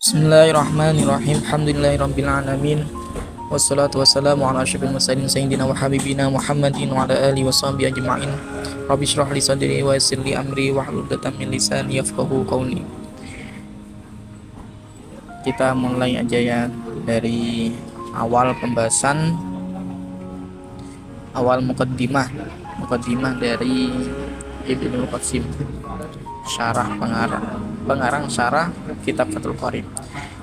Bismillahirrahmanirrahim. Alhamdulillahirabbil alamin. Wassalatu wassalamu ala asyrofil mursalin sayyidina wa habibina Muhammadin wa ala alihi washabihi ajma'in. Rabbi shrah li sadri wa yassir li amri wahlul 'uqdatam min lisani yafqahu qawli. Kita mulai aja ya dari awal pembahasan, awal muqaddimah dari Ibnu Qasim, syarah pengarang syarah kitab Fathul Qorib.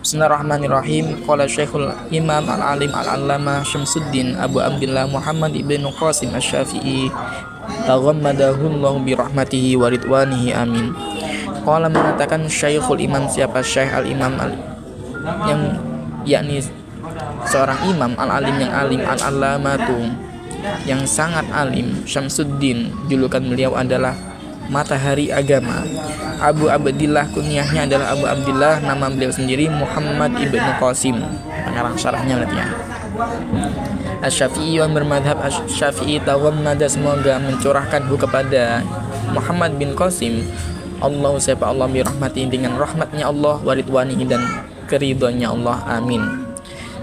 Bismillahirrahmanirrahim. Qala Syekhul Imam Al-Alim Al-Allamah Syamsuddin Abu Abdillah Muhammad ibnu Qasim Asy-Syafi'i taghammadahullahu bi rahmatihi wa ridwanihi amin. Qala mengatakan Syekhul Imam, siapa Syekh Al-Imam yang yakni seorang imam al-alim yang alim, al-allamatu yang sangat alim, Syamsuddin julukan beliau adalah matahari agama. Abu Abdillah kunyahnya adalah Abu Abdillah, nama beliau sendiri Muhammad ibnu Qasim, pengarang syarahnya berarti ya. Asy-Syafi'i yang bermadhab Asy-Syafi'i taghammada, semoga mencurahkanhu kepada Muhammad bin Qasim Allah siapa Allah bi rahmati, dengan rahmatnya Allah, wa ridwanihi, dan keridhoannya Allah, amin.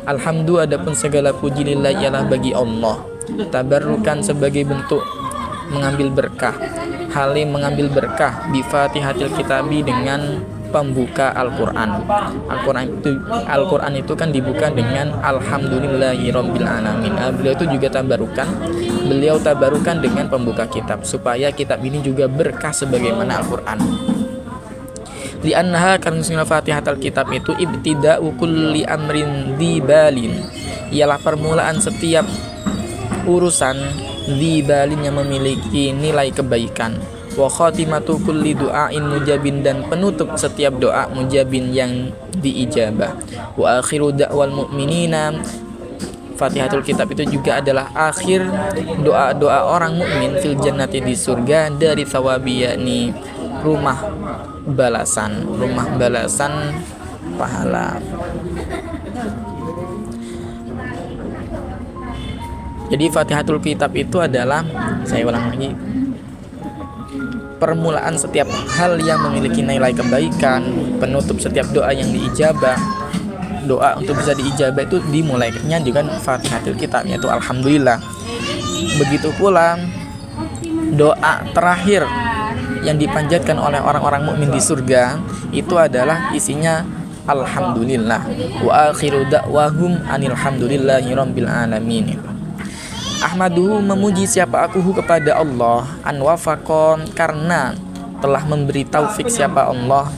Alhamdulillah, adapun segala puji lillah ialah bagi Allah, tabarrukan sebagai bentuk mengambil berkah, halim mengambil berkah, bi Fatihatil Kitabi, dengan pembuka Al-Qur'an. Al-Qur'an itu kan dibuka dengan alhamdulillahirabbil alamin. Beliau itu juga tabarukan dengan pembuka kitab, supaya kitab ini juga berkah sebagaimana Al-Qur'an. Li annaha, karena Fatihatul Kitab itu ibtida'u kulli amrin dibalin, ialah permulaan setiap urusan dibalin yang memiliki nilai kebaikan, wa khatimatu kulli du'ain mujabin, dan penutup setiap doa mujabin yang diijabah, wa akhiru da'wal mu'minina. Fatihatul Kitab itu juga adalah akhir doa-doa orang mukmin fil jannati, di surga, dari thawabi, yakni rumah balasan pahala. Jadi Fatihatul Kitab itu adalah, saya ulang lagi, permulaan setiap hal yang memiliki nilai kebaikan, penutup setiap doa yang diijabah. Doa untuk bisa diijabah itu dimulainya dengan Fatihatul Kitab, yaitu alhamdulillah. Begitu pula doa terakhir yang dipanjatkan oleh orang-orang mukmin di surga itu adalah isinya alhamdulillah, wa akhiru da'wahum anilhamdulillahi rabbil alamin. Ahmaduhu, memuji siapa akuhu kepada Allah, anwafakon, karena telah memberi taufik siapa Allah,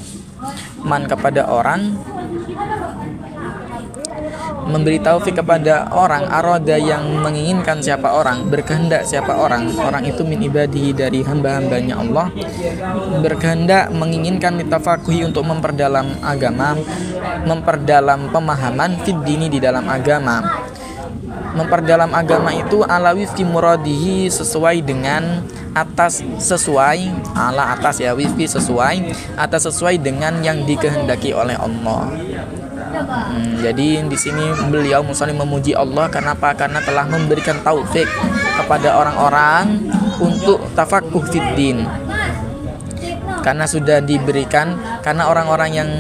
man kepada orang, memberi taufik kepada orang, aroda yang menginginkan siapa orang, berkehendak siapa orang itu min ibadihi, dari hamba-hambanya Allah, berkehendak menginginkan litafakuhi, untuk memperdalam agama, memperdalam pemahaman, fid dini, di dalam agama. Memperdalam agama itu ala wifqi muradihi, sesuai dengan sesuai dengan yang dikehendaki oleh Allah. Jadi di sini beliau musallim memuji Allah karena apa? Karena telah memberikan taufik kepada orang-orang untuk tafakuh fiddin. Karena sudah diberikan, karena orang-orang yang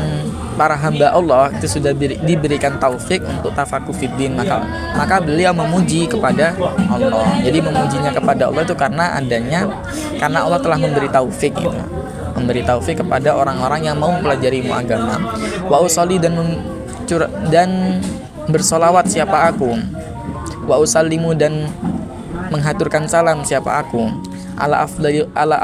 para hamba Allah itu sudah diberikan taufik untuk tafakuh fiddin, maka beliau memuji kepada Allah. Jadi memujinya kepada Allah itu karena Allah telah memberi taufik gitu. Memberi taufik kepada orang-orang yang mau mempelajari ilmu agama. Wa usolli, dan bersolawat siapa aku, wa usallimu, dan menghaturkan salam siapa aku, ala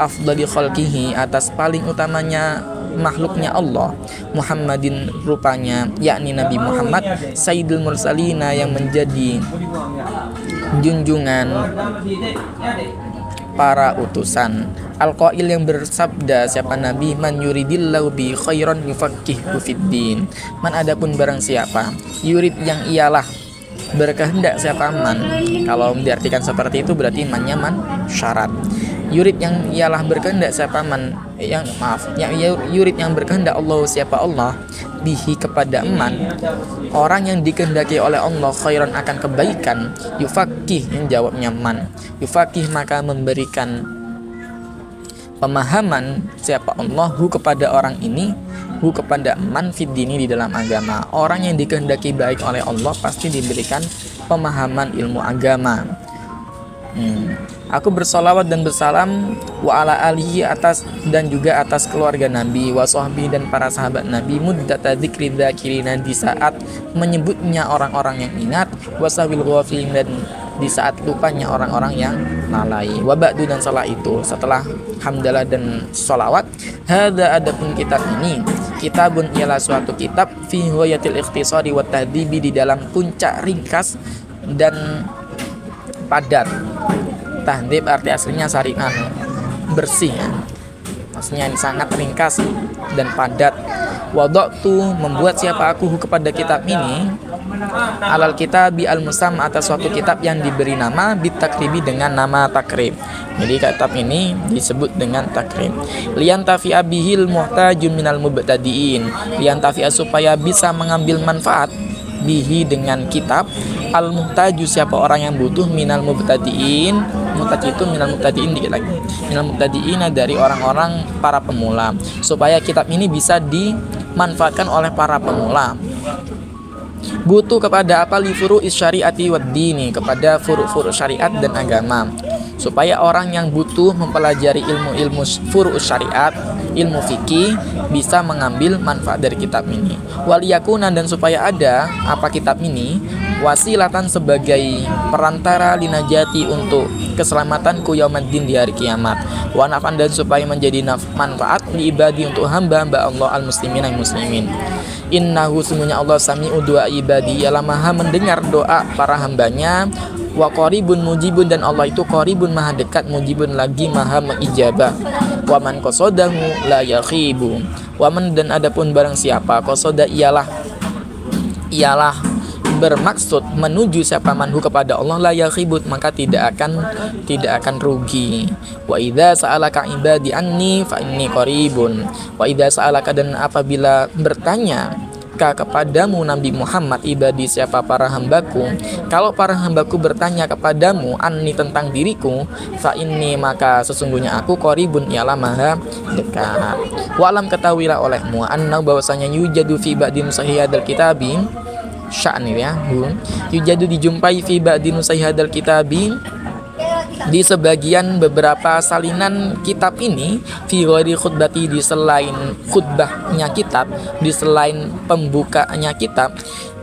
afdali khalqihi, atas paling utamanya makhluknya Allah, Muhammadin, rupanya yakni Nabi Muhammad, sayyidul mursalina, yang menjadi junjungan para utusan, al-qail, yang bersabda siapa Nabi, man yuridillahu bi khairan yufaqihu fiddin, man, adapun barang siapa, yurid yang ialah berkehendak siapa man, kalau diartikan seperti itu berarti mannya man syarat. Yurid yang ialah berkehendak siapa man, yurid yang berkehendak Allah siapa Allah, bihi kepada man, orang yang dikehendaki oleh Allah, khairan akan kebaikan, yufaqih, yang jawabnya man, yufaqih maka memberikan pemahaman siapa Allah hu kepada orang ini, hu kepada man fid dini di dalam agama. Orang yang dikehendaki baik oleh Allah pasti diberikan pemahaman ilmu agama. Aku bersolawat dan bersalam wa ala alihi atas dan juga atas keluarga Nabi, wa sahbihi dan para sahabat Nabi, muddata dzikri dzakirina di saat menyebutnya orang-orang yang ingat, wa sahbil ghafilin dan di saat lupanya orang-orang yang lalai. Wa ba'du dan salah itu setelah hamdalah dan sholawat, hadza adapun kitab ini, kitabun ialah suatu kitab fi ghayatil ikhtisari wa tahdibi di dalam puncak ringkas dan padat. Tahdib arti aslinya sari'an, bersih ya. Maksudnya ini sangat ringkas dan padat. Wada'tu membuat siapa aku kepada kitab ini, alal kitabi al-musam atas suatu kitab yang diberi nama bitakribi dengan nama takrib. Jadi kitab ini disebut dengan takrib. Liyantafi'a bihil muhtajun minal mubtadiin. Liyantafi'a supaya bisa mengambil manfaat bihi dengan kitab al-muhtaju siapa orang yang butuh minal mubtadiin. Muhtadi itu minal mubtadiin dikit lagi. Minal mubtadiin dari orang-orang para pemula, supaya kitab ini bisa dimanfaatkan oleh para pemula. Butuh kepada apa? Li furu'is syariati wad dini, kepada furu'-furu' syariat dan agama. Supaya orang yang butuh mempelajari ilmu-ilmu furu'us syariat, ilmu fikih, bisa mengambil manfaat dari kitab ini. Waliyakuna dan supaya ada apa kitab ini wasilatan sebagai perantara linajati untuk keselamatanku yaumaddin di hari kiamat. Wa naf'an dan supaya menjadi manfaat li ibadi untuk hamba-hamba Allah al-muslimin yang muslimin. Innahu sungguhnya Allah sami'u du'a ibadi, ialah maha mendengar doa para hambanya. Wa qaribun mujibun dan Allah itu qaribun maha dekat, mujibun lagi maha mengijabah. Wa man qasadahu la yakhibu. Wa man dan adapun barang siapa qasada ialah bermaksud menuju siapa manhu kepada Allah la yakhibut, maka tidak akan rugi. Wa idza sa'alaka ibadi anni fa inni qaribun. Wa idza sa'alaka dan apabila bertanya kepadamu Nabi Muhammad ibadi siapa para hambaku, kalau para hambaku bertanya kepadamu anni tentang diriku, fa inni maka sesungguhnya aku qaribun ialah maha dekat. Wa alam ketahuilah olehmu anna bahwasanya yujadu fi ba'di nusahiyadal kitabi sya'ni ya yujadu dijumpai fi ba'di nusahiyadal kitabi di sebagian beberapa salinan kitab ini fi ghairi khutbati di selain khutbahnya kitab, di selain pembukanya kitab,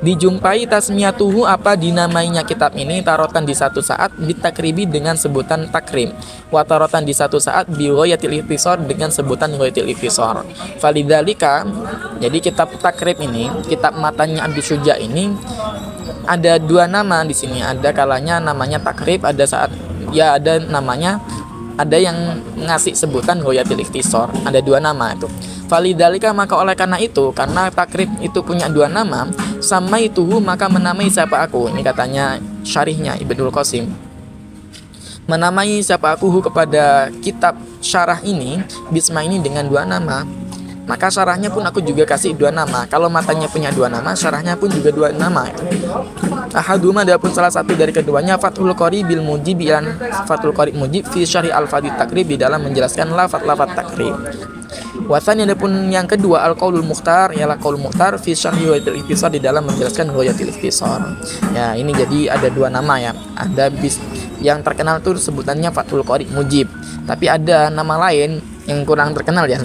dijumpai tasmiyatuhu apa dinamainya kitab ini tarotan di satu saat bitakribi dengan sebutan takrim, wa tarotan di satu saat bi ghayatil ikhtisar dengan sebutan ghayatil ikhtisar. Falidzalika jadi kitab takrib ini, kitab matanya Abdus Syuja ini ada dua nama di sini. Ada kalanya namanya takrib, ada saat ya ada namanya, ada yang ngasih sebutan ghayatil ikhtisar, ada dua nama itu. Falidzalika maka oleh karena itu, karena takrib itu punya dua nama, sama itu maka menamai siapa aku. Ini katanya syarihnya Ibnul Qasim, menamai siapa aku kepada kitab syarah ini bisma ini dengan dua nama. Maka syarahnya pun aku juga kasih dua nama. Kalau matanya punya dua nama, syarahnya pun juga dua nama. Ahaduma adapun salah satu dari keduanya Fathul Qarib bil Mujib, Fathul Qarib Mujib fi syarhi al-fadhi takrib di dalam menjelaskan lafaz-lafaz takrib. Wasan adapun yang kedua al-qaulul mukhtar ialah qaul mukhtar fi syarhi ghayatil ikhtisar di dalam menjelaskan ghayatil ikhtisar. Ya, ini jadi ada dua nama ya. Ada yang terkenal tuh sebutannya Fathul Qarib Mujib. Tapi ada nama lain yang kurang terkenal ya,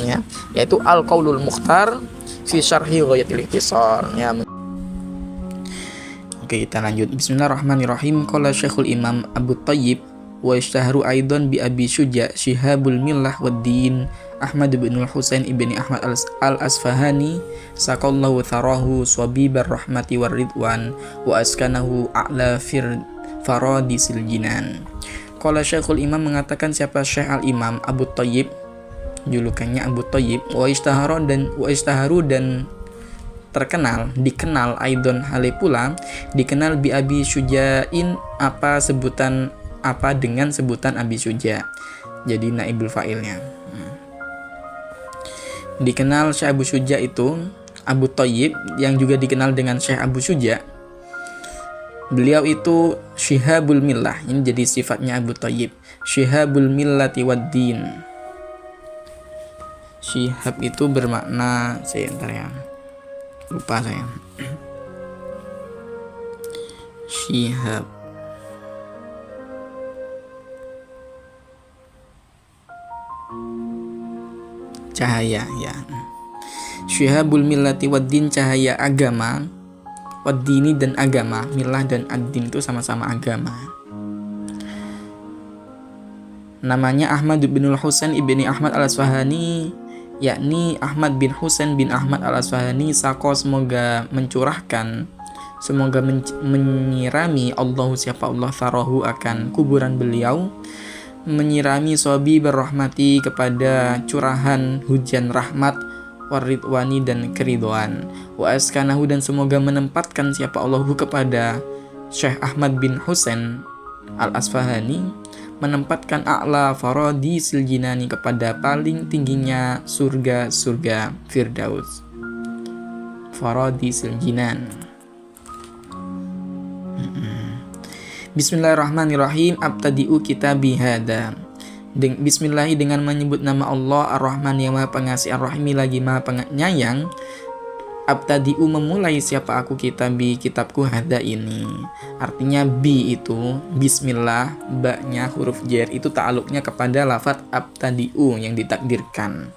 yaitu al-qaulul mukhtar fi syarhi ghayatil ikhtisar ya. Oke, kita lanjut. Bismillahirrahmanirrahim. Qala Syekhul Imam Abu Thayyib wa ishtaharu aidan bi Abi Syuja Syihabul Millah wad Din Ahmad bin Husain ibni Ahmad al-Asfahani saqallahu tharahu swabibar rahmati war ridwan wa askanahu a'la faradisil jinan. Qala Syekhul Imam mengatakan siapa Syekh Al-Imam Abu Thayyib, julukannya Abu Thayyib, wa ishtaharu dan terkenal, dikenal aidon hale pula dikenal bi Abi Syuja'in apa sebutan apa dengan sebutan Abi Syuja, jadi naibul fa'ilnya. Dikenal Syekh Abu Syuja itu Abu Thayyib, yang juga dikenal dengan Syekh Abu Syuja. Beliau itu Syihabul Millah, ini jadi sifatnya Abu Thayyib, Syihabul Millati wad Din. Syihab itu bermakna, ntar ya, lupa saya. Syihab, cahaya ya. Syihabul millati waddin, cahaya agama, waddini dan agama, milah dan ad-din itu sama-sama agama. Namanya Ahmad bin Husain ibni Ahmad al-Asfahani, yakni Ahmad bin Husain bin Ahmad al-Asfahani, sako semoga mencurahkan, semoga menyirami Allah, siapa Allah, farahu akan kuburan beliau, menyirami sobi berrahmati kepada curahan hujan rahmat, waridwani dan keridoan, wa askanahu dan semoga menempatkan siapa Allahu kepada Syekh Ahmad bin Husain al-Asfahani, menempatkan a'la faradisil jinani kepada paling tingginya surga-surga Firdaus, faradisil jinan. Bismillahirrahmanirrahim. Abtadi'u kitabi hada. Bismillah dengan menyebut nama Allah Ar-Rahman yang Maha Pengasih, Ar-Rahimi lagi Maha Penyayang. Abtadi'u memulai siapa aku kitabku hada ini. Artinya bi itu bismillah, ba-nya huruf jar itu ta'aluknya kepada lafaz abtadi'u yang ditakdirkan.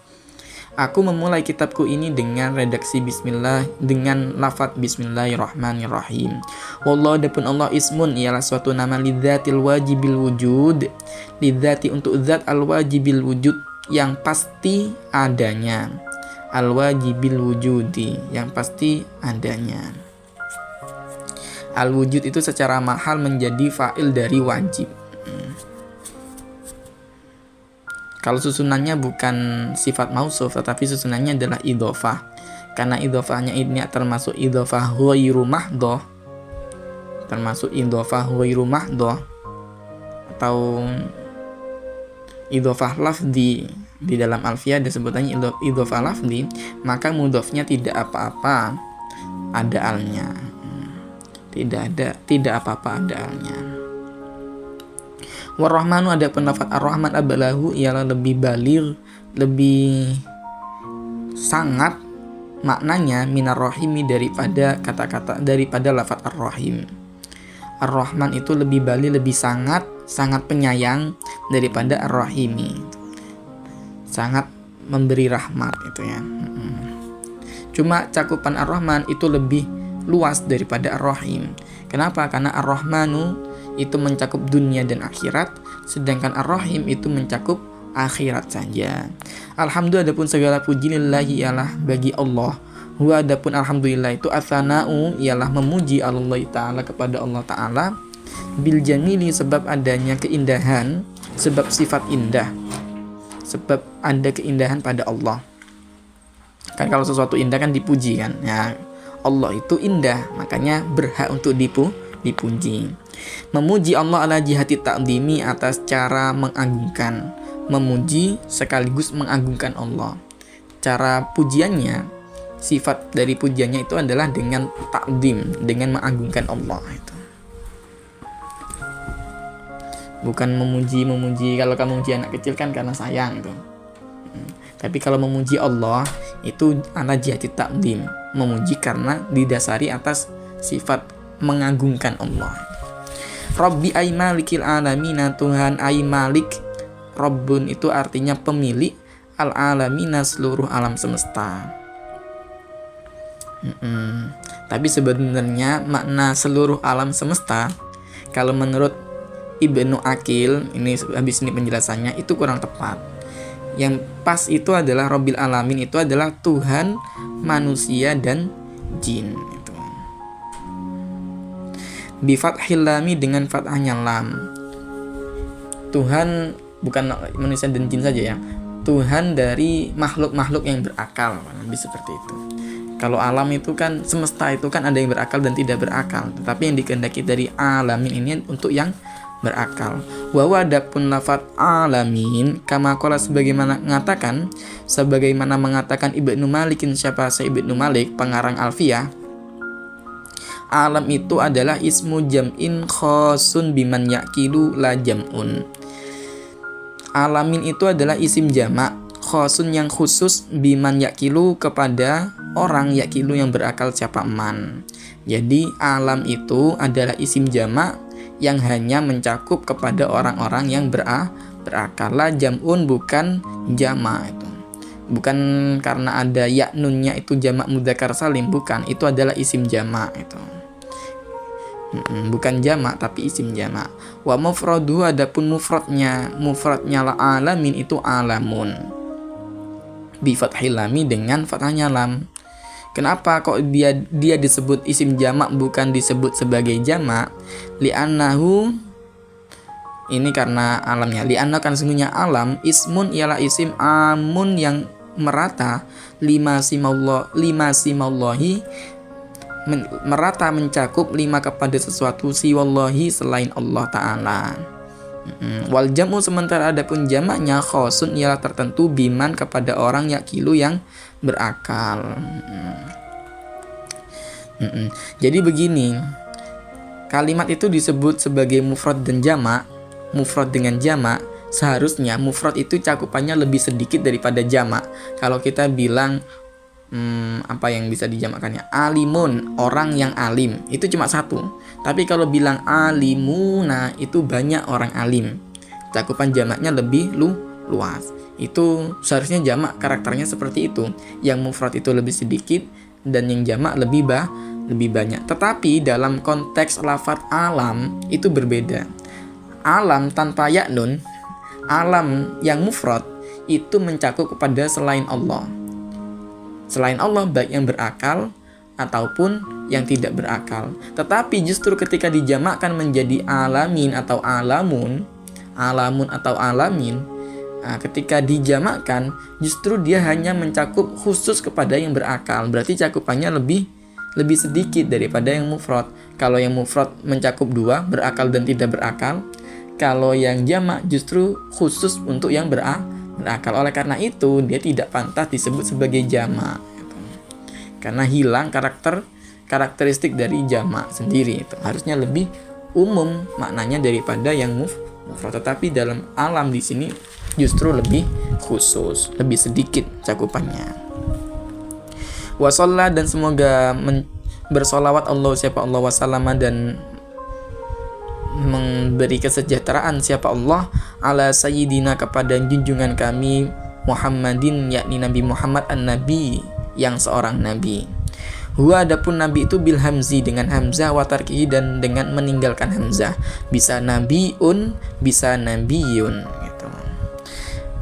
Aku memulai kitabku ini dengan redaksi bismillah, dengan lafaz bismillahirrahmanirrahim. Wallahu adapun Allah ismun ialah suatu nama lidzatil wajibil wujud, lidzati untuk zat al wajibil wujud yang pasti adanya, al wajibil wujudi yang pasti adanya. Al wujud itu secara mahal menjadi fa'il dari wajib. Kalau susunannya bukan sifat mausuf, tetapi susunannya adalah idhofah. Karena idhofahnya ini termasuk idhofah ghairu mahdhah, termasuk idhofah ghairu mahdhah atau idhofah lafzi. Di dalam alfiyah disebutannya idhofah lafzi, maka mudhofnya tidak apa-apa ada alnya. Tidak apa-apa ada alnya. War-Rahmanu adapun lafaz Ar-Rahman abalahu ialah lebih baligh, lebih sangat maknanya minar rahimi daripada kata-kata daripada lafaz Ar-Rahim. Ar-Rahman itu lebih baligh, lebih sangat penyayang daripada Ar-Rahimi. Sangat memberi rahmat itu ya. Cuma cakupan Ar-Rahman itu lebih luas daripada Ar-Rahim. Kenapa? Karena Ar-Rahmanu itu mencakup dunia dan akhirat, sedangkan Ar-Rahim itu mencakup akhirat saja. Alhamdulillah adapun segala puji lillahi ialah bagi Allah. Huwa adapun alhamdulillah itu atsana'u ialah memuji Allah Ta'ala kepada Allah Ta'ala, bil jamili sebab adanya keindahan, sebab sifat indah, sebab ada keindahan pada Allah. Kan kalau sesuatu indah kan dipuji kan ya. Allah itu indah, makanya berhak untuk dipuji. Memuji Allah ala jihati ta'dhimi atas cara mengagungkan, memuji sekaligus mengagungkan Allah. Cara pujiannya, sifat dari pujiannya itu adalah dengan ta'dhim, dengan mengagungkan Allah itu. Bukan memuji kalau kamu memuji anak kecil kan karena sayang itu. Tapi kalau memuji Allah itu ala jihati ta'dhim, memuji karena didasari atas sifat mengagungkan Allah. Rabbi ay malikil alamina, Tuhan ay malik. Rabbun itu artinya pemilik, al alamina seluruh alam semesta. Tapi sebenarnya makna seluruh alam semesta kalau menurut Ibnu Aqil, ini habis ini penjelasannya, itu kurang tepat. Yang pas itu adalah Rabbil alamin itu adalah Tuhan manusia dan jin. Bifathil lami dengan fathahnya lam. Tuhan bukan manusia dan jin saja ya. Tuhan dari makhluk-makhluk yang berakal, lebih seperti itu. Kalau alam itu kan semesta itu kan ada yang berakal dan tidak berakal. Tetapi yang dikehendaki dari alamin ini untuk yang berakal. Wa adapun lafaz alamin kama qala sebagaimana mengatakan Ibnu Malikin, siapa saya Ibnu Malik pengarang Alfiyah. Alam itu adalah ismu jam'in khosun biman yakilu la jam'un. Alamin itu adalah isim jamak khosun yang khusus biman yakilu kepada orang yakilu yang berakal siapa man. Jadi alam itu adalah isim jamak yang hanya mencakup kepada orang-orang yang berakal. La jam'un bukan jamak itu. Bukan karena ada ya nunnya itu jamak mudzakkar salim, bukan. Itu adalah isim jamak itu. Bukan jamak tapi isim jamak. Wa mufradu adapun mufradnya la alamin itu alamun. Bi fathil lami dengan fathahnya lam. Kenapa kok dia disebut isim jamak bukan disebut sebagai jamak? Li'annahu, ini karena alamnya. Li'anna kan sungguhnya alam ismun ialah isim amun yang merata lima simallahi merata mencakup lima kepada sesuatu siwallahi selain Allah Ta'ala. Wal jam'u sementara adapun jamaknya khosun ialah tertentu biman kepada orang yakilu yang berakal. Jadi begini, kalimat itu disebut sebagai mufrad dan jamak. Mufrad dengan jamak, seharusnya mufrad itu cakupannya lebih sedikit daripada jamak. Kalau kita bilang apa yang bisa dijamakkannya? Alimun, orang yang alim, itu cuma satu. Tapi kalau bilang alimuna, itu banyak orang alim. Cakupan jamaknya lebih luas. Itu seharusnya jamak karakternya seperti itu. Yang mufrad itu lebih sedikit dan yang jamak lebih banyak. Tetapi dalam konteks lafadz alam itu berbeda. Alam tanpa ya nun, alam yang mufrad itu mencakup kepada selain Allah. Selain Allah baik yang berakal ataupun yang tidak berakal. Tetapi justru ketika dijamakkan menjadi alamin atau alamun atau alamin, ketika dijamakkan justru dia hanya mencakup khusus kepada yang berakal. Berarti cakupannya lebih sedikit daripada yang mufrad. Kalau yang mufrad mencakup dua, berakal dan tidak berakal. Kalau yang jamak justru khusus untuk yang berakal. Oleh karena itu dia tidak pantas disebut sebagai jamak gitu. Karena hilang karakteristik dari jamak sendiri itu. Harusnya lebih umum maknanya daripada yang mufrad. Tetapi dalam alam di sini justru lebih khusus, lebih sedikit cakupannya. Wa shalla dan semoga bersolawat Allah siapa Allah wasallama dan memberi kesejahteraan siapa Allah ala sayyidina kepada junjungan kami Muhammadin yakni Nabi Muhammad an-Nabi yang seorang nabi. Huwa adapun nabi itu bil hamzi dengan hamzah wa tarkihi dan dengan meninggalkan hamzah. Bisa nabiun, bisa nabiyun gitu.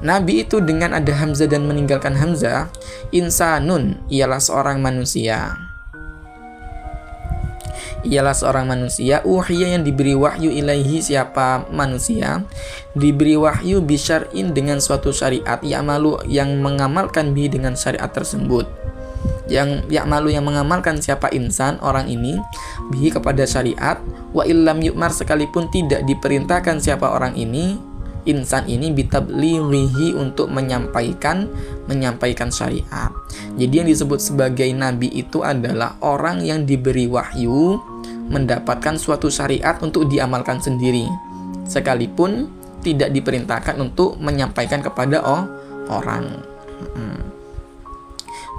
Nabi itu dengan ada hamzah dan meninggalkan hamzah, insanun ialah seorang manusia. Ialah seorang manusia uhiya yang diberi wahyu ilaihi siapa manusia diberi wahyu bisyar'in dengan suatu syariat ya'malu yang mengamalkan bi dengan syariat tersebut. Yang ya'malu yang mengamalkan siapa insan orang ini bihi kepada syariat wa illam yu'mar sekalipun tidak diperintahkan siapa orang ini insan ini bitablighihi untuk menyampaikan syariat. Jadi yang disebut sebagai nabi itu adalah orang yang diberi wahyu mendapatkan suatu syariat untuk diamalkan sendiri sekalipun tidak diperintahkan untuk menyampaikan kepada orang.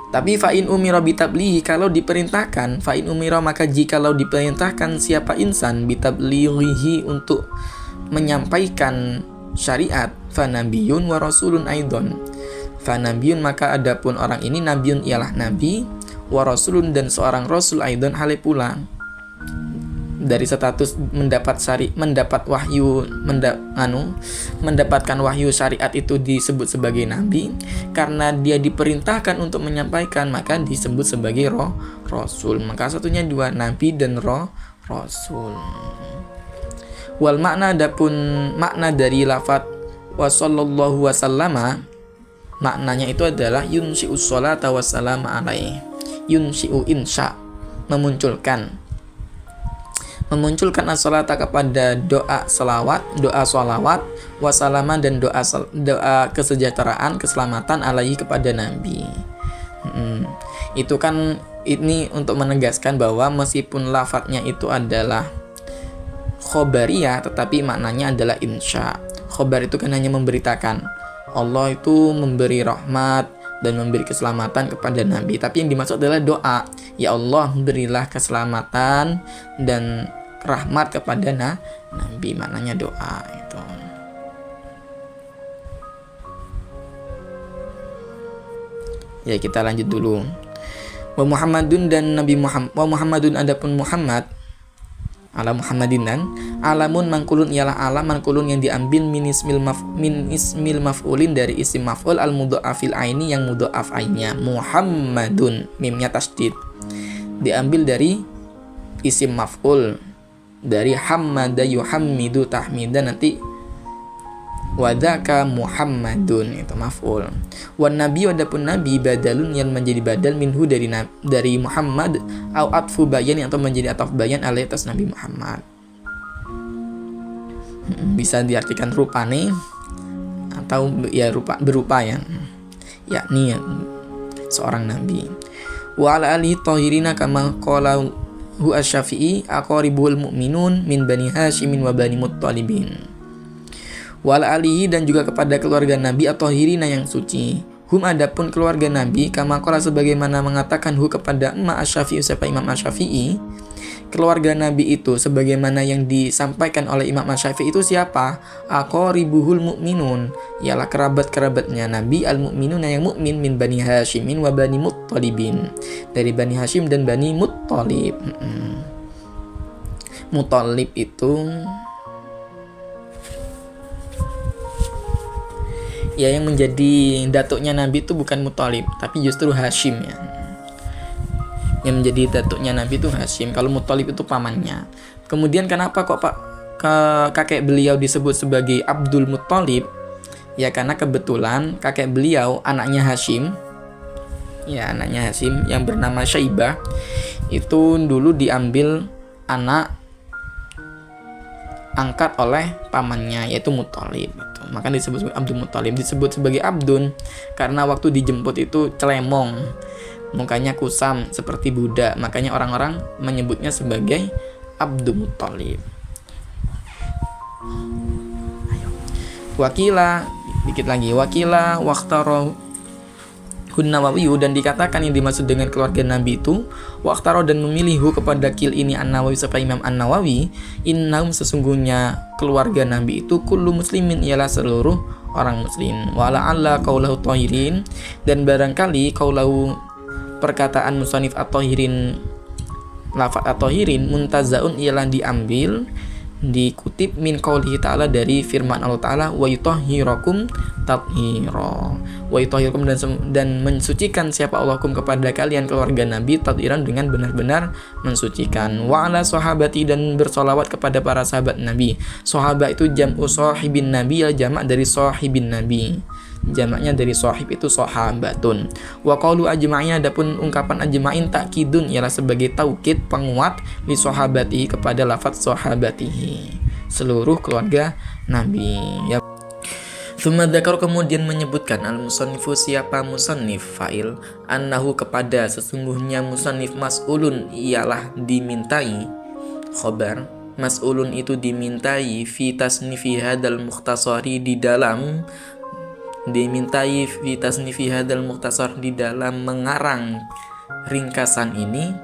Tapi fa'in umira bitablighi kalau diperintahkan, fa'in umira maka jikalau diperintahkan siapa insan bitablighihi untuk menyampaikan syariat, fa nabiyun wa rasulun aidon. Fa nabiyun maka adapun orang ini nabiun ialah nabi, wa rasulun dan seorang rasul aidon hale pula. Dari status mendapatkan wahyu syariat itu disebut sebagai nabi karena dia diperintahkan untuk menyampaikan maka disebut sebagai rasul. Maka satunya dua, nabi dan rasul. Wal makna adapun makna dari lafaz wa sallallahu wasallama maknanya itu adalah yunshi'us sholata wassalamu alaihi. Yunshi'u insya memunculkan as-salata kepada doa salawat, wassalama dan doa kesejahteraan, keselamatan alaihi kepada Nabi. Itu kan ini untuk menegaskan bahwa meskipun lafadznya itu adalah khobariyah tetapi maknanya adalah insya. Khobar itu kan hanya memberitakan. Allah itu memberi rahmat dan memberi keselamatan kepada Nabi. Tapi yang dimaksud adalah doa. Ya Allah, berilah keselamatan dan rahmat kepada Nabi. Maknanya doa itu. Ya, kita lanjut dulu. Wa Muhammadun dan Nabi Muhammad. Wa Muhammadun adapun Muhammad ala Muhammadin dan alamun mangkulun ialah alam mangkulun yang diambil min ismil maf'ulin dari isim maf'ul al mudha'afil aini yang mudha'af ainnya. Muhammadun mimnya tasdid diambil dari isim maf'ul dari hammada yuhammidu tahmidan, nanti wadaka Muhammadun itu maf'ul. Wan nabi adapun nabi badalun yang menjadi badal minhu dari Muhammad au atfu bayan atau menjadi ataf bayan alai atas Nabi Muhammad. Bisa diartikan rupane atau ya berupa ya, yakni seorang nabi. Wa ala alihi tahirina kama qala hu asy-Syafi'i aqribul mu'minun min bani Hasyimin wa bani Muttalibin. Wal alihi dan juga kepada keluarga Nabi atau hirina yang suci. Hum adapun keluarga Nabi kama qala sebagaimana mengatakan hu kepada Asy-Syafi'i siapa Imam Asy-Syafi'i. Keluarga Nabi itu sebagaimana yang disampaikan oleh Imam Asy-Syafi'i itu siapa? Aqribuhul mu'minun, ialah kerabat-kerabatnya Nabi al-mu'minuna yang mukmin min bani Hasyimin wa bani Muttalibin, dari bani Hasyim dan bani Muttalib. Muttalib itu ya yang menjadi datuknya Nabi itu bukan Muttalib, tapi justru Hasyim ya. Yang menjadi datuknya Nabi itu Hasyim. Kalau Muttalib itu pamannya. Kemudian kenapa kok kakek beliau disebut sebagai Abdul Muttalib? Ya karena kebetulan kakek beliau anaknya Hasyim. Ya anaknya Hasyim yang bernama Syaibah itu dulu diambil anak angkat oleh pamannya yaitu Muttalib gitu. Maka disebut sebagai Abdul Muttalib. Disebut sebagai Abdun karena waktu dijemput itu celemong, mukanya kusam seperti budak, makanya orang-orang menyebutnya sebagai Abdul Muttalib. Wakila dikit lagi wakila waqtaro Nawawi dan dikatakan yang dimaksud dengan keluarga Nabi itu waqtaro dan memilih kepada kil ini An-Nawawi sampai Imam An-Nawawi innahum sesungguhnya keluarga Nabi itu kullu muslimin ialah seluruh orang muslim wala alla qaulahu tahirin dan barangkali qaulahu perkataan musannif at-tahirin lafaz at-tahirin muntazaun ialah diambil dikutip min qaulihi ta'ala dari firman Allah Ta'ala wa yutahhirakum tathira wa yutahhirakum dan mensucikan siapa Allahkum kepada kalian keluarga Nabi tathiran dengan benar-benar mensucikan wa ala sahabati dan bersolawat kepada para sahabat Nabi. Sahabat itu jam'u sahibin Nabi ya jamak dari sahibin Nabi, jamaknya dari sahib itu sahabatun. Wa qaulu ajma'in adapun ungkapan ajma'in takkidun ialah sebagai taukid penguat li sahabati kepada lafaz sahabatihi seluruh keluarga Nabi ya. Tsumma dzakar kemudian menyebutkan al-musannifu siapa musannif fa'il annahu kepada sesungguhnya musannif mas'ulun ialah dimintai khabar mas'ulun itu dimintai fi tasnifi hadal mukhtasari di dalam dimintai fi tasnifi hadal mukhtasar di dalam mengarang ringkasan ini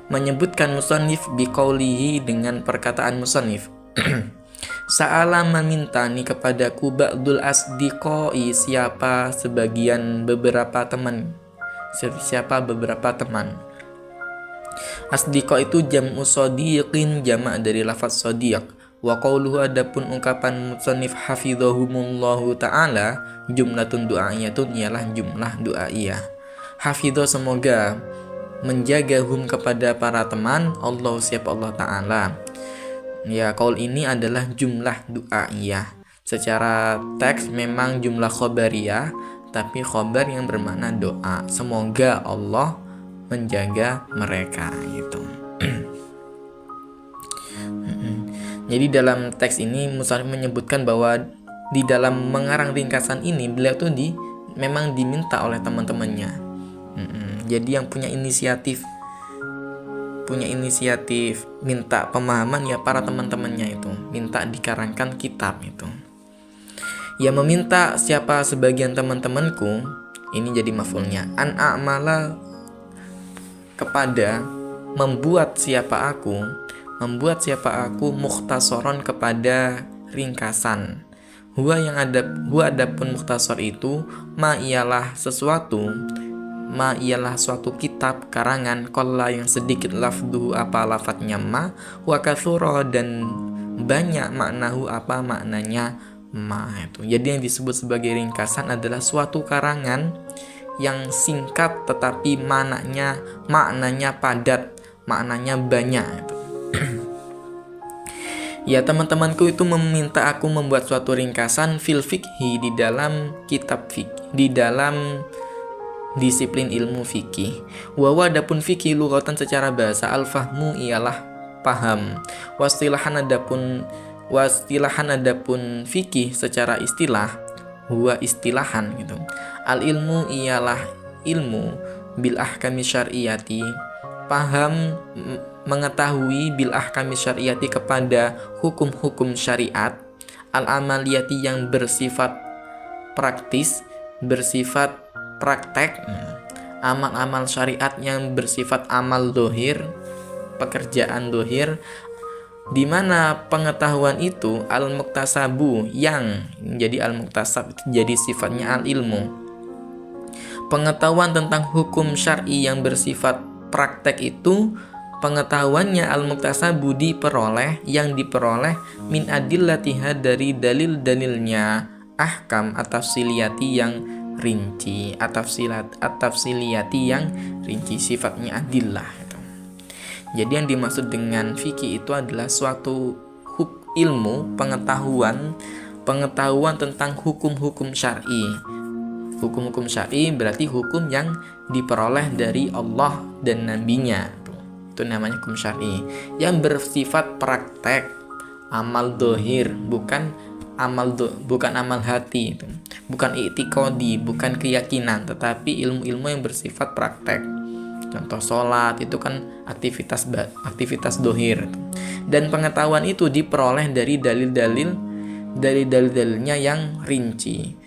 menyebutkan musannif biqaulihi dengan perkataan musannif Sa'ala meminta nih kepadaku ba'dul asdiqoi siapa sebagian beberapa teman asdiqo itu jam'u sadiqin jamak dari lafaz sadiq wa qauluhu adapun ungkapan musannif hafizahumullahu ta'ala jumlatun du'a'iyatun ialah jumlah du'a'iyah. Hafidho semoga menjaga hum kepada para teman Allah siapa Allah Ta'ala. Ya, qaul ini adalah jumlah du'a'iyah. Secara teks memang jumlah khobariyah, tapi khobar yang bermakna doa. Semoga Allah menjaga mereka gitu. Jadi dalam teks ini musannif menyebutkan bahwa di dalam mengarang ringkasan ini beliau tuh memang diminta oleh teman-temannya. Jadi yang punya inisiatif minta pemahaman ya para teman-temannya itu, minta dikarangkan kitab itu. Ya meminta siapa sebagian teman-temanku, ini jadi maf'ulnya, an a'mala kepada membuat siapa aku mukhtasaron kepada ringkasan. Huwa adapun mukhtasar itu ma ialah suatu kitab karangan qalla yang sedikit lafduhu apa lafadznya ma wa katsura dan banyak maknahu apa maknanya ma itu. Jadi yang disebut sebagai ringkasan adalah suatu karangan yang singkat tetapi maknanya padat, maknanya banyak itu. Ya, teman-temanku itu meminta aku membuat suatu ringkasan fil fikhi di dalam kitab fikih, di dalam disiplin ilmu fikih. Wa adapun fikih lughatan secara bahasa, al-fahmu ialah paham. Wastilahan adapun fikih secara istilah, huwa istilahan gitu. Al-ilmu ialah ilmu bil ahkami syar'iyati, paham mengetahui bil ahkami syar'iyati kepada hukum-hukum syariat, al-amaliyati yang bersifat praktis, bersifat praktek, amal-amal syariat yang bersifat amal dohir, pekerjaan dohir, di mana pengetahuan itu al-muktasabu yang menjadi al-muktasab jadi sifatnya al-ilmu. Pengetahuan tentang hukum syar'i yang bersifat praktek itu pengetahuannya al-muktasabu yang diperoleh min adillatiha dari dalil-dalilnya ahkam at-tafsiliyati yang rinci, at-tafsiliyati yang rinci, sifatnya adillah itu. Jadi yang dimaksud dengan fikih itu adalah suatu ilmu, pengetahuan tentang hukum-hukum syar'i. Hukum-hukum syar'i berarti hukum yang diperoleh dari Allah dan nabinya. Itu namanya hukum syar'i yang bersifat praktek, amal dohir, bukan amal hati itu. Bukan i'tiqadi, bukan keyakinan, tetapi ilmu-ilmu yang bersifat praktek. Contoh sholat itu kan aktivitas dohir. Dan pengetahuan itu diperoleh dari dalilnya yang rinci.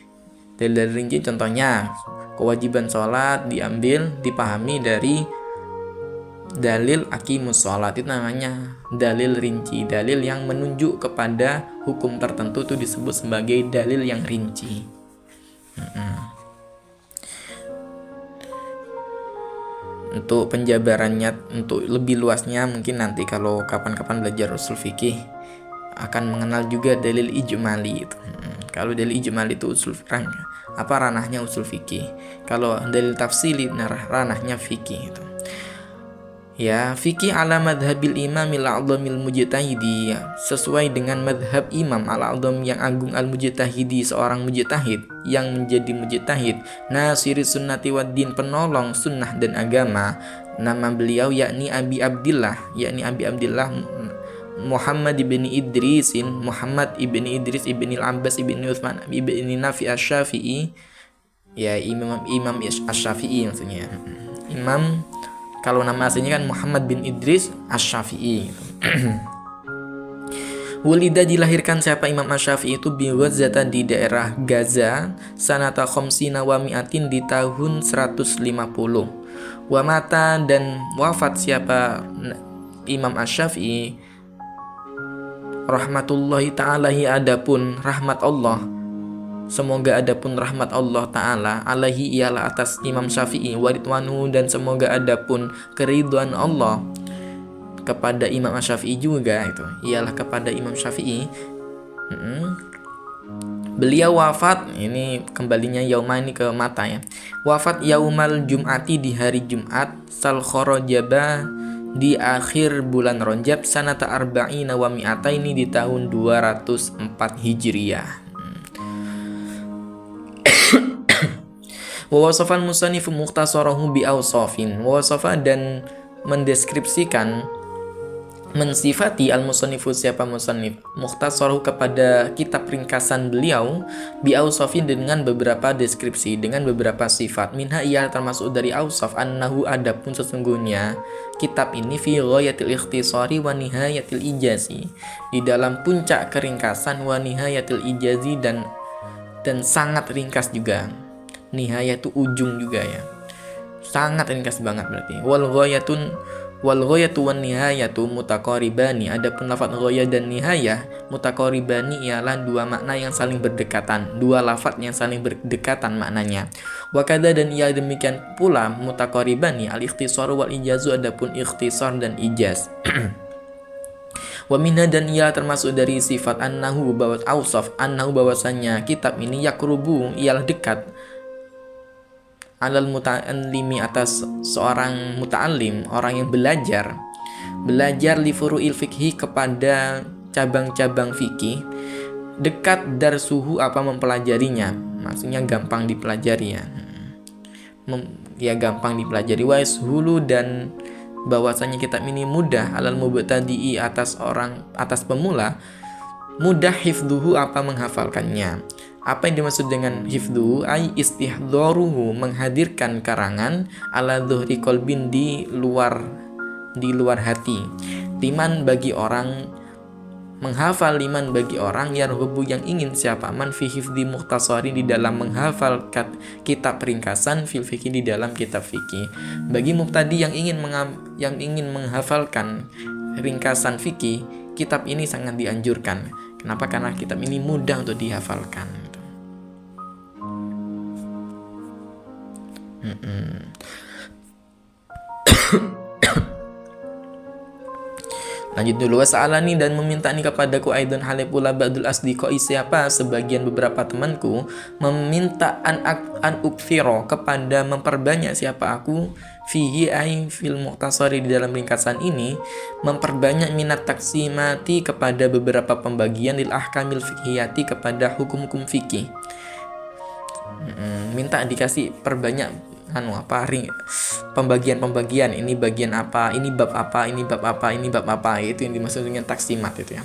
Dalil rinci contohnya kewajiban sholat dipahami dari dalil aqimus sholat, itu namanya dalil rinci. Dalil yang menunjuk kepada hukum tertentu itu disebut sebagai dalil yang rinci. Untuk penjabarannya, untuk lebih luasnya mungkin nanti kalau kapan-kapan belajar usul fikih akan mengenal juga dalil ijmali itu. Kalau dalil ijmali itu ranahnya usul fikih. Kalau dalil tafsili ranahnya fikih itu. Ya, fikih ala madhabil imamil a'dhamil mujtahidi, sesuai dengan madhab imam al-a'dham yang agung al-mujtahidi, seorang mujtahid yang menjadi mujtahid, nasiri sunnati waddin, penolong sunnah dan agama. Nama beliau yakni Abi Abdillah Muhammad ibni Idris ibni al-Abbas ibni Utsman ibni Nafi asy-Syafi'i. Ya, Imam asy-Syafi'i maksudnya. Imam, kalau nama aslinya kan Muhammad bin Idris asy-Syafi'i. Wulida, dilahirkan siapa Imam asy-Syafi'i itu bi Ghazata di daerah Gaza, sanata khamsina wa mi'atin di tahun 150. Wa mata, dan wafat siapa Imam asy-Syafi'i rahmatullahi ta'ala, adapun rahmat Allah, semoga adapun rahmat Allah Ta'ala alaihi ialah atas Imam Syafi'i, waridwanu, dan semoga adapun keridhaan Allah kepada Imam Syafi'i juga, itu ialah kepada Imam Syafi'i. Beliau wafat, ini kembalinya yauma ini ke mata ya. Wafat yaumal jum'ati, di hari Jumat, sal khorojaba, di akhir bulan Rajab, sanata arba'ina wa mi'ataini, di tahun 204 Hijriyah. Wa wasafal musannifu mukhtasarahu bi awsafin. Wa wasafa, dan mendeskripsikan, mensifati al-musannifu siapa musannif mukhtasarahu kepada kitab ringkasan beliau bi awsafin dengan beberapa deskripsi, dengan beberapa sifat. Minha, ia termasuk dari awsaf, annahu, adapun sesungguhnya kitab ini fi ghayatil ikhtisari wa nihayatil ijazi, di dalam puncak keringkasan, wa nihayatil ijazi, dan dan sangat ringkas juga. Nihayah itu ujung juga ya, sangat ringkas banget berarti. Wal ghayatu wan nihayatu mutaqaribani. Adapun lafaz ghayah dan nihayah mutaqaribani ialah dua makna yang saling berdekatan, dua lafaz yang saling berdekatan maknanya. Wa kadza dan ia demikian pula mutaqaribani al-ikhtisar wal ijazu. Adapun ikhtisar dan ijaz. Wa minha dan ia termasuk dari sifat annahu bahwasanya kitab ini yakrubu ialah dekat alal muta'allimi atas seorang muta'allim, orang yang belajar li furu'il fikhi kepada cabang-cabang fikih, dekat darsuhu mempelajarinya, maksudnya gampang dipelajari ya, gampang dipelajari. Wa yashulu dan bahwasanya kitab ini mudah alal mubtadi'i atas pemula, mudah hifdhuhu menghafalkannya. Apa yang dimaksud dengan hifdhu? Ai istihdharuhu menghadirkan karangan ala dhuhri qalbin di luar hati. Liman bagi orang menghafal, liman bagi orang yarhubu yang ingin siapa man fi hifdhi mukhtasari di dalam menghafal kitab ringkasan fil fikih di dalam kitab fikih. Bagi mubtadi yang ingin menghafalkan ringkasan fikih, kitab ini sangat dianjurkan. Kenapa? Karena kitab ini mudah untuk dihafalkan. Lanjut dulu. Wasa'alani dan meminta ini kepadaku aidon halai pula ba'dul asdiqai siapa sebagian beberapa temanku meminta an ukthiro kepada memperbanyak siapa aku fihi ay fil mukhtasari di dalam ringkasan ini, memperbanyak minat taksimati kepada beberapa pembagian lil ahkamil fiqhiyati kepada hukum-hukum fikih. Minta dikasih perbanyak pembagian, ini bagian apa, ini bab apa, ini bab apa, ini bab apa, itu yang dimaksud dengan taksimat itu ya.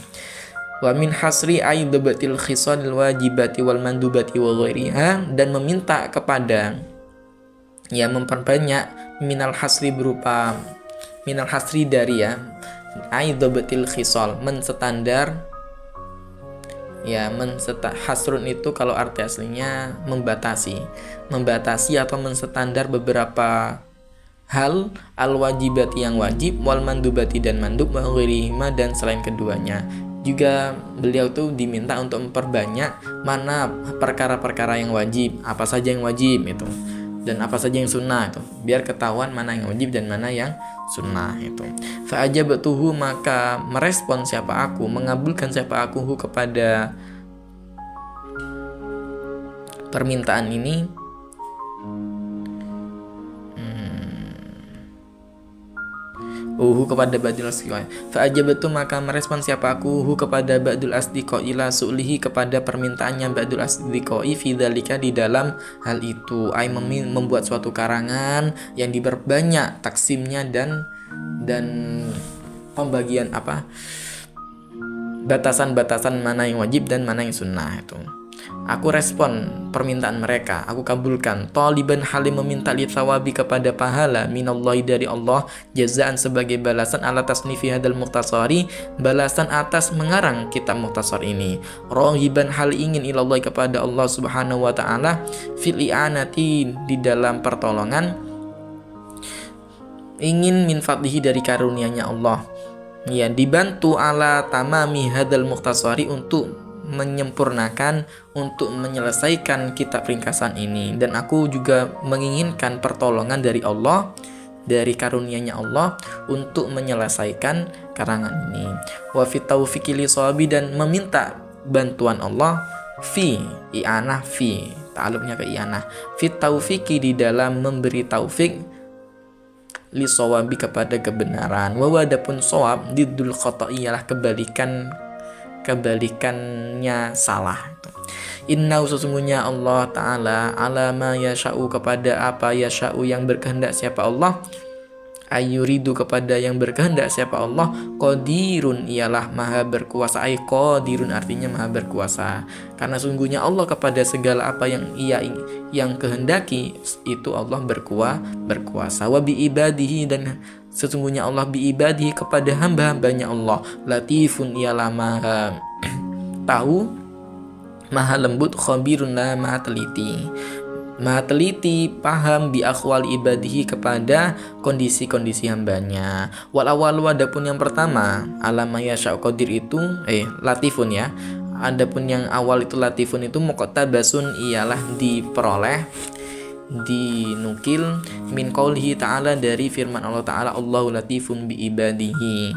Wa min hasri aidbatil khisalil wajibati wal mandubati wa ghairiha, dan meminta kepada memperbanyak minal hasri berupa minal hasri dari aidbatil khisal menstandar hasrun itu kalau arti aslinya membatasi atau menstandar beberapa hal, al wajibati yang wajib, wal mandubati dan mandub, wa ghairihima dan selain keduanya. Juga beliau tuh diminta untuk memperbanyak mana perkara-perkara yang wajib, apa saja yang wajib itu, dan apa saja yang sunnah itu, biar ketahuan mana yang wajib dan mana yang sunnah itu. Fa ajabtuhu maka merespon siapa aku, mengabulkan siapa aku kepada permintaan ini. Kepada ba'dul asdiqai. Fa ajabtu maka merespon siapa aku kepada ba'dul asdiqai ila su'lihi kepada permintaannya ba'dul asdiqai fi dzalika di dalam hal itu, ai membuat suatu karangan yang diperbanyak taksimnya dan pembagian batasan-batasan mana yang wajib dan mana yang sunnah itu. Aku respon permintaan mereka, aku kabulkan. Taliban halim meminta li thawabi kepada pahala minallahi dari Allah, jazaan sebagai balasan ala tasnifi hadal mukhtasari, balasan atas mengarang kitab mukhtasar ini. Rahiban hal ingin ilallahi kepada Allah Subhanahu wa taala fil i'anati di dalam pertolongan, ingin min fadlihi dari karunia-Nya Allah. Dibantu ala tamami hadal mukhtasari untuk menyempurnakan, untuk menyelesaikan kitab ringkasan ini, dan aku juga menginginkan pertolongan dari Allah, dari karunia-Nya Allah untuk menyelesaikan karangan ini. Wa fi taufiqi li shawabi dan meminta bantuan Allah fi i'anah fi ta'alluqnya ke i'anah fi taufiqi di dalam memberi taufik li shawabi kepada kebenaran. Wa adapun shawab diddul khata' ialah kebalikannya salah. Inna sesungguhnya Allah Ta'ala ala ma yasha'u kepada apa yasha'u yang berkehendak siapa Allah, ayuridu kepada yang berkehendak siapa Allah, qadirun ialah maha berkuasa. Qadirun artinya maha berkuasa, karena sungguhnya Allah kepada segala apa yang yang kehendaki itu Allah berkuasa. Wa bi ibadihi dan sesungguhnya Allah bi ibadihi kepada hamba-hambanya Allah, latifun ialah maha tahu, maha lembut, khabirun lah maha teliti. Maha teliti, paham bi akhwal ibadihi kepada kondisi-kondisi hambanya. Wal awalu, adapun yang pertama, alam yasha qadir itu latifun ya. Adapun yang awal itu latifun itu muqtabasun, ialah diperoleh, dinukil min qaulihi ta'ala, dari firman Allah Ta'ala, Allahu latifun bi ibadihi.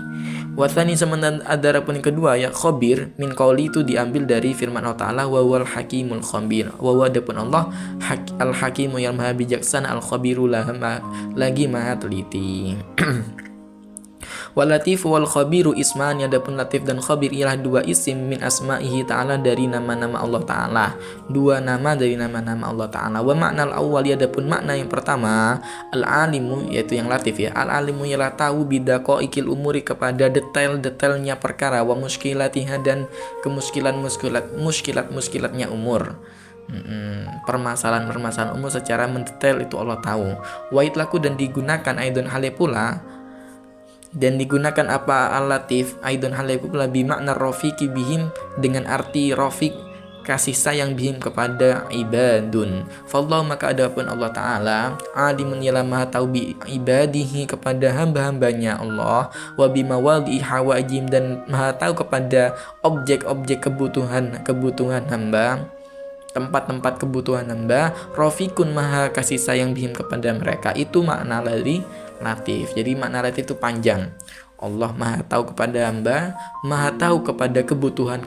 Wathani, sementara adapun yang kedua ya khabir, min qauli itu diambil dari firman Allah Ta'ala, wa wal hakimul khabir. Wa adapun Allah al hakimu yang maha bijaksana, al khabiru lagi maha teliti. Wal latif wal khabiru isman, adapun latif dan khabir ialah dua isim min asma'ihi ta'ala, dari nama-nama Allah Ta'ala, dua nama dari nama-nama Allah Ta'ala. Wa makna al-awwal, adapun makna yang pertama, al-alimu, yaitu yang latif ya, al-alimu ialah tahu bidaqaiqil umuri, kepada detail-detailnya perkara, wa muskilatiha, dan muskilatnya umur. Permasalahan umur secara mendetail itu Allah tahu. Wa itlaku, dan digunakan aidon hale pula, dan digunakan apa al-latif aidon hale pula bi makna rafiqi bihim, dengan arti rafiq, kasih sayang, bihim kepada ibadun. Fallahu, maka adapun Allah Ta'ala, alimun ialah maha tahu bi ibadihi, kepada hamba-hambanya Allah, wa bima wadi hawajim, dan maha tahu kepada objek-objek kebutuhan hamba, tempat-tempat kebutuhan hamba. Rafiqun, maha kasih sayang, bihim kepada mereka. Itu makna dari latif. Jadi makna latif itu panjang. Allah maha tahu kepada hamba, maha tahu kepada kebutuhan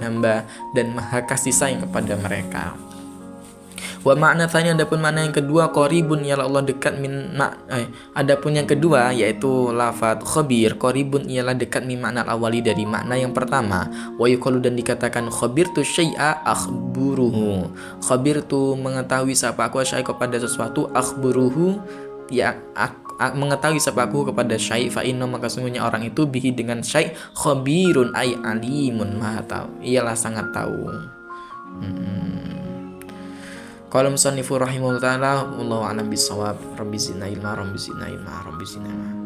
hamba, dan maha kasih sayang kepada mereka. Wa makna tanya, adapun makna yang kedua, qaribun ialah Allah dekat adapun yang kedua yaitu lafaz khabir, qaribun ialah dekat min makna awali, dari makna yang pertama. Wa yuqalu, dan dikatakan khabirtu syai'a akhburuhu, khabirtu mengetahui siapa aku syai' kepada sesuatu, akhburuhu ya mengetahui siapa aku kepada syai', fa inna, maka sungguhnya orang itu bihi dengan syai' khabirun ay alimun, maha tahu, ialah sangat tahu. Qala musannifu rahimahullah ta'ala, wallahu a'lam bissawab. Rabbi zidna ilma, rabbi zidna ilma, rabbi zidna ilma.